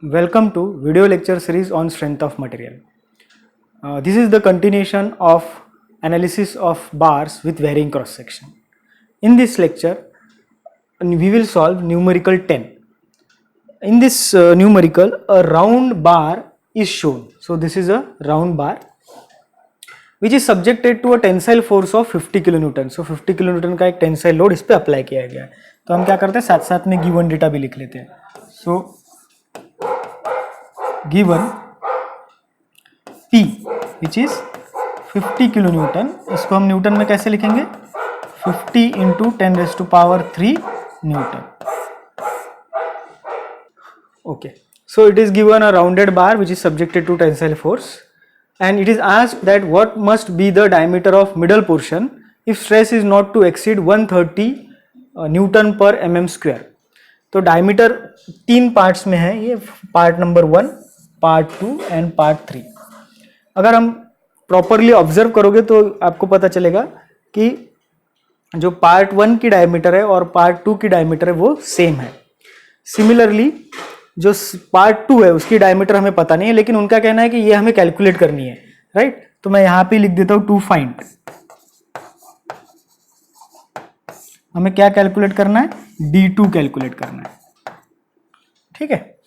Welcome to video lecture series on strength of material. This is the continuation of analysis of bars with varying cross section. In this lecture, we will solve numerical 10. In this numerical, a round bar is shown. So this is a round bar which is subjected to a tensile force of 50 kilonewton. So 50 kilonewton का एक tensile load इस पे apply किया गया है. तो हम क्या करते हैं, साथ साथ में गिवन डेटा भी लिख लेते हैं. So given P which is 50 kilonewton, इसको हम न्यूटन में कैसे लिखेंगे, 50 into 10 raised to power 3 Newton. Okay, so it is given a rounded bar which is subjected to tensile force, and it is asked that what must be the diameter of middle portion if stress is not to exceed 130 Newton per mm square. तो diameter तीन parts में है, ये part number 1, part 2 and part 3. अगर हम properly observe करोगे तो आपको पता चलेगा कि जो पार्ट 1 की डायमीटर है और पार्ट 2 की डायमीटर है वो सेम है. सिमिलरली जो पार्ट 2 है उसकी डायमीटर हमें पता नहीं है, लेकिन उनका कहना है कि ये हमें कैलकुलेट करनी है, राइट. तो मैं यहां पे लिख देता हूं टू फाइंड. हमें क्या कैलकुलेट करना है, D2 कैलकुलेट करना है. ठीक है,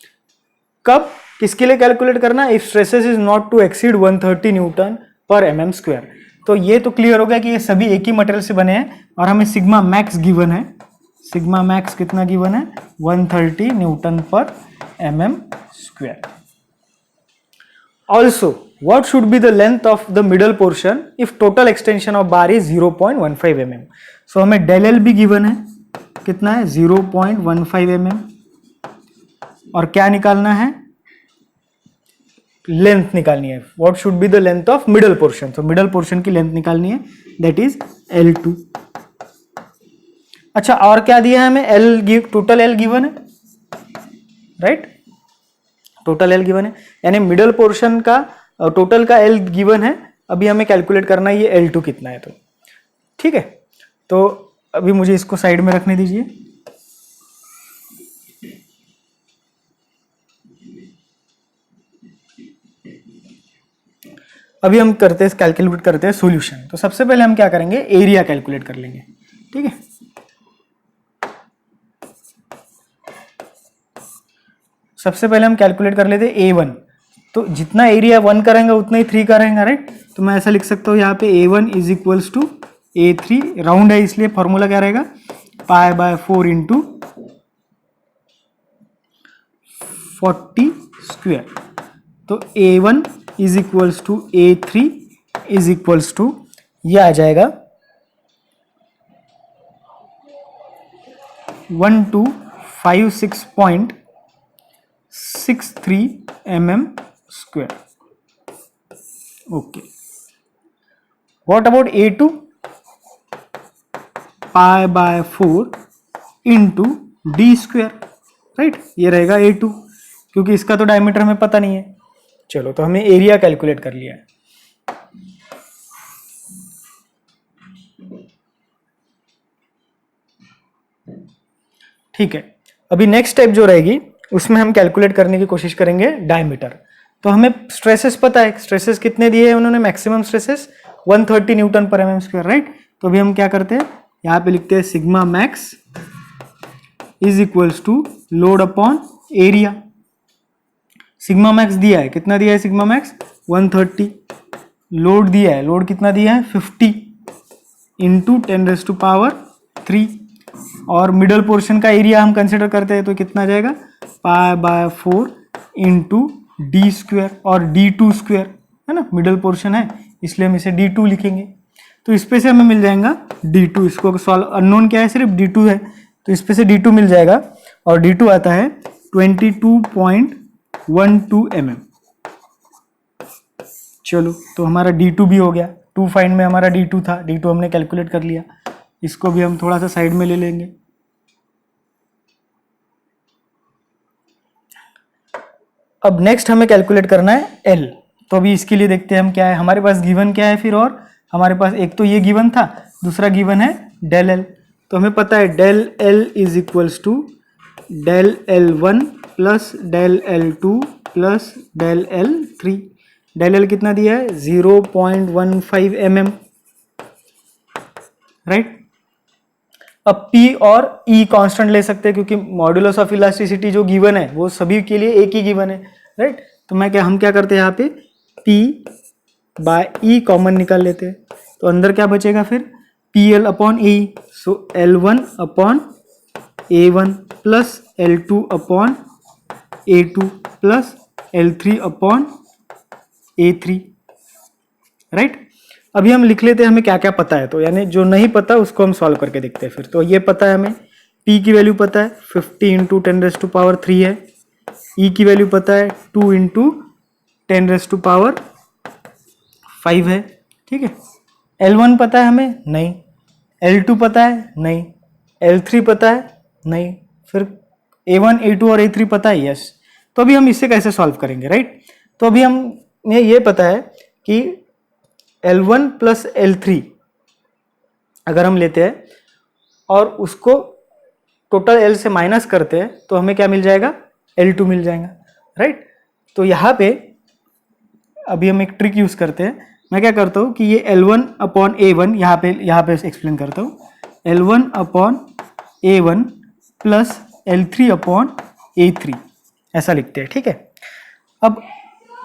कब किसके लिए कैलकुलेट करना है, if stresses is not to exceed 130 newton पर mm स्क्वायर. तो ये तो क्लियर हो गया कि ये सभी एक ही मटेरियल से बने हैं और हमें सिग्मा मैक्स गिवन है. सिग्मा मैक्स कितना गिवन है, 130 न्यूटन पर mm square. Also what should be the length of the middle portion if total extension of bar is 0.15 mm. So हमें del L भी given है, कितना है 0.15 mm, और क्या निकालना है, लेंथ निकालनी है. what should be the length of middle portion. तो मिडल पोर्शन की लेंथ निकालनी है, that is L2. अच्छा, और क्या दिया है हमें, L टोटल L गिवन है, राइट. टोटल L गिवन है, यानी मिडल पोर्शन का टोटल का L गिवन है. अभी हमें कैलकुलेट करना है ये L2 कितना है. तो ठीक है, तो अभी मुझे इसको साइड में रखने दीजिए. अभी हम करते हैं, कैलकुलेट करते हैं सॉल्यूशन. तो सबसे पहले हम क्या करेंगे, एरिया कैलकुलेट कर लेंगे. ठीक है, सबसे पहले हम कैलकुलेट कर लेते हैं A1. तो जितना एरिया 1 का रहेगा उतना ही 3 का रहेगा, राइट. तो मैं ऐसा लिख सकता हूँ यहाँ पे A1 is equals to A3. Round है इसलिए फॉर्मूला क्या रहेगा, π/4 इंटू 40 स्क्वायर. तो A1 is equals to A3 is equals to, ये आ जाएगा 1256.63 mm square. Okay. What about A2? π/4 into D square, right. ये रहेगा A2, क्योंकि इसका तो डायमीटर हमें पता नहीं है. चलो, तो हमें एरिया कैलकुलेट कर लिया है. ठीक है, अभी नेक्स्ट स्टेप जो रहेगी उसमें हम कैलकुलेट करने की कोशिश करेंगे डायमीटर. तो हमें स्ट्रेसेस पता है, स्ट्रेसेस कितने दिए हैं उन्होंने, मैक्सिमम स्ट्रेसेस 130 न्यूटन पर mm स्क्वायर, राइट. तो अभी हम क्या करते हैं, यहाँ पे लिखते हैं sigma max is equals to load upon area. Sigma max दिया है, कितना दिया है सिग्मा मैक्स, 130. लोड दिया है, लोड कितना दिया है, 50 इंटू 10 रेज़ टू पावर 3. और मिडल पोर्शन का एरिया हम कंसिडर करते हैं, तो कितना आ जाएगा, π/4 इंटू D स्क्वेयर और D2 स्क्वेयर, है ना. मिडल पोर्शन है इसलिए हम इसे D2 लिखेंगे. तो इस पे से हमें मिल जाएगा D2. इसको सॉल्व, अननोन क्या है, सिर्फ D2 है, तो इस पे से D2 मिल जाएगा. और D2 आता है 22.12 mm. चलो, तो हमारा D2 भी हो गया. टू फाइंड में हमारा D2 था, D2 हमने कैलकुलेट कर लिया. इसको भी हम थोड़ा सा साइड में ले लेंगे. अब नेक्स्ट हमें कैलकुलेट करना है L. तो अभी इसके लिए देखते हैं हम क्या है, हमारे पास गिवन क्या है फिर, और हमारे पास एक तो ये गिवन था, दूसरा गिवन है del L. तो हमें पता है del L is equals to del L1 plus del L2 plus del L3। Del L कितना दिया है 0.15 mm, राइट। अब P और E कांस्टेंट ले सकते हैं क्योंकि मॉड्यूलस ऑफ इलास्टिसिटी जो गिवन है वो सभी के लिए एक ही गिवन है, राइट। तो हम क्या करते हैं यहाँ पे P बाय E कॉमन निकाल लेते हैं, तो अंदर क्या बचेगा फिर PL अपॉन E, सो L1 upon A1 plus L2 upon A2 plus L3 upon A3, right. अभी हम लिख लेते हैं हमें क्या क्या पता है, तो यानी जो नहीं पता उसको हम सॉल्व करके देखते हैं फिर। तो ये पता है हमें, P की वैल्यू पता है 50 इंटू 10⁻³ है, E की वैल्यू पता है 2 इंटू 10⁻5 है, ठीक है। L1 पता है हमें, नहीं। L2 पता है, नहीं। L3 पता है, नहीं। फिर A1 A2 और A3 पता है, यस। तो अभी हम इससे कैसे सॉल्व करेंगे, राइट। तो अभी हमें ये पता है कि L1 प्लस L3 अगर हम लेते हैं और उसको टोटल L से माइनस करते हैं तो हमें क्या मिल जाएगा, L2 मिल जाएगा, राइट। तो यहाँ पे अभी हम एक ट्रिक यूज करते हैं। मैं क्या करता हूँ कि ये L1 अपॉन A1 यहाँ पे एक्सप्लेन करता हूँ, L1 upon A1 plus L3 upon A3 ऐसा लिखते हैं, ठीक है। अब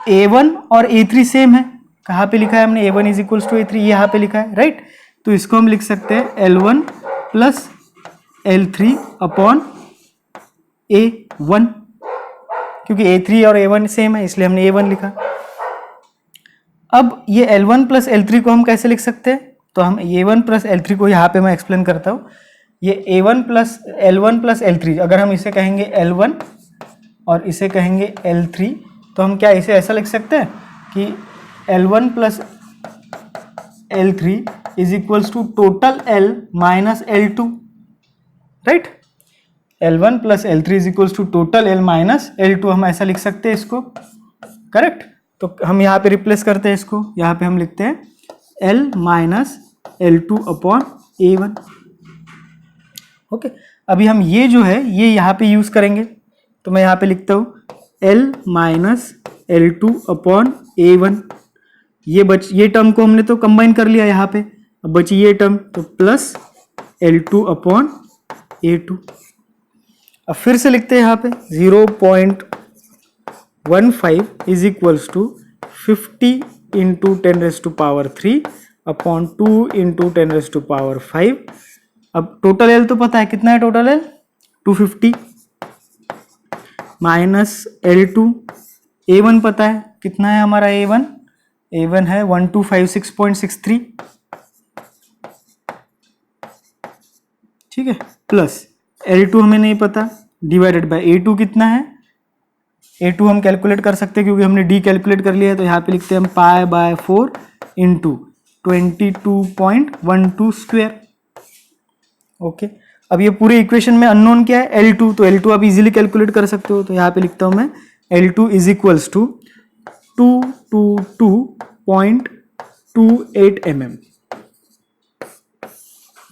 A1 और A3 सेम है, कहाँ पे लिखा है हमने A1 is equals to A3, यहाँ पे लिखा है, राइट। तो इसको हम लिख सकते हैं L1 plus L3 upon A1, क्योंकि A3 और A1 सेम है इसलिए हमने A1 लिखा। अब ये L1 प्लस L3 को हम कैसे लिख सकते हैं, तो हम A1 प्लस L3 को यहाँ पे मैं एक्सप्लेन करता हूँ। ये A1 plus L1 plus L3, अगर हम इसे कहेंगे L1 और इसे कहेंगे L3, तो हम क्या इसे ऐसा लिख सकते हैं कि L1 plus L3 is equals to total L minus L2, right. L1 plus L3 is equals to total L minus L2, हम ऐसा लिख सकते हैं इसको, करेक्ट। तो हम यहाँ पे रिप्लेस करते हैं इसको, यहाँ पे हम लिखते हैं L minus L2 upon A1, okay. अभी हम ये जो है ये यहाँ पे यूज करेंगे, तो मैं यहाँ पे लिखता हूँ L minus L2 upon A1। ये टर्म को हमने तो कंबाइन कर लिया यहाँ पे, अब बची ये टर्म, तो प्लस L2 अपॉन A2। अब फिर से लिखते हैं यहाँ पे 0.15 is equals to 50 into 10⁻³ upon 2 into 10⁻5। अब टोटल L तो पता है, कितना है total L 250 minus L2, A1 पता है कितना है हमारा A1 है 1256.63, ठीक है, प्लस L2 हमें नहीं पता, डिवाइडेड बाय A2 कितना है, A2 हम कैलकुलेट कर सकते हैं क्योंकि हमने D कैलकुलेट कर लिया है, तो यहाँ पे लिखते हैं हम π/4 इंटू 22.12 स्क्वेयर, ओके। अब ये पूरे इक्वेशन में अननोन क्या है L2, तो L2 आप इजीली कैलकुलेट कर सकते हो, तो यहाँ पे लिखता हूँ मैं L2 is equals to 222.28 mm,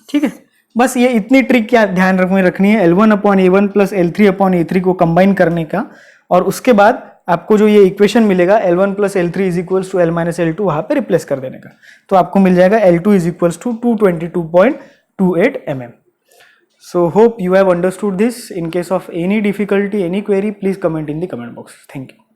ठीक है। बस ये इतनी ट्रिक क्या ध्यान रखनी है, L1 upon A1 plus L3 upon A3 को कंबाइन करने का, और उसके बाद आपको जो ये इक्वेशन मिलेगा L1 plus L3 is equals to L minus L2 वहाँ पे रिप्लेस कर देने का, तो आपको मिल जाएगा L2 is equals to 222.28 mm। So hope you have understood this. In case of any difficulty, any query, please comment in the comment box. Thank you.